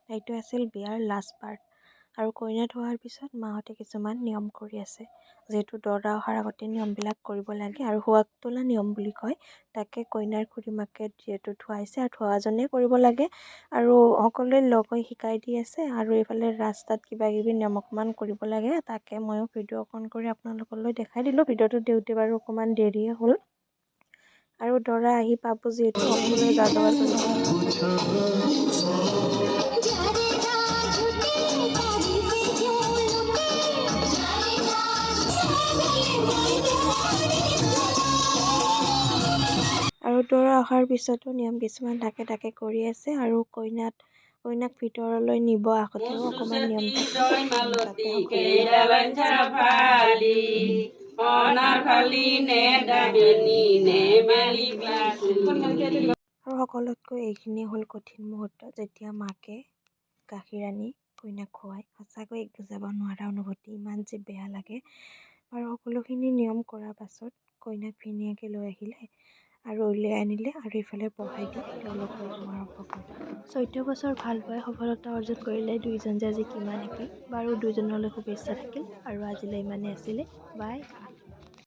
এইটো আছিল বিয়াৰ লাষ্ট পাৰ্ট। আৰু কইনা থোৱাৰ পিছত মাহঁতে কিছুমান নিয়ম কৰি আছে, যিহেতু দৰা অহাৰ আগতে নিয়মবিলাক কৰিব লাগে আৰু সুৱাগ তোলা নিয়ম বুলি কয়। তাকে কইনাৰ খুৰীমাকে যিহেতু থোৱাইছে আৰু থোৱাজনে কৰিব লাগে আৰু সকলোৱে লগ হৈ শিকাই দি আছে। আৰু এইফালে ৰাস্তাত কিবা কিবি নিয়ম অকণমান কৰিব লাগে, তাকে ময়ো ভিডিঅ' অকণ কৰি আপোনালোকলৈ দেখাই দিলোঁ। ভিডিঅ'টো দিওঁতে বাৰু অকণমান দেৰিয়ে হ'ল আৰু দৰা আহি পাব যিহেতু সকলোৱে যা যোগাৰ কৰিব। আৰু দৰা অহাৰ পিছতো নিয়ম কিছুমান থাকে, তাকে কৰি আছে আৰু কইনাক ভিতৰলৈ নিব আগতেও অকণমান নিয়ম থাকে, তাতে সকলোৱে আৰু সকলোতকৈ এইখিনি হ'ল কঠিন মুহূৰ্ত, যেতিয়া মাকে গাখীৰ আনি কইনাক খুৱায়। সঁচাকৈ বুজাব নোৱাৰা অনুভূতি, ইমান যে বেয়া লাগে। আৰু সকলোখিনি নিয়ম কৰাৰ পাছত কইনাক ভিনীয়াকে লৈ আহিলে আৰু উলিয়াই আনিলে আৰু ইফালে বহাই দি তেওঁলোকৰ বিয়া আৰম্ভ কৰিলে। 14 বছৰ ভাল পাই সফলতা অৰ্জন কৰিলে দুইজন যে আজি কিমান হেপী। বাৰু দুইজনলৈ শুভেচ্ছা থাকিল আৰু আজিলৈ ইমানেই আছিলে। বাই।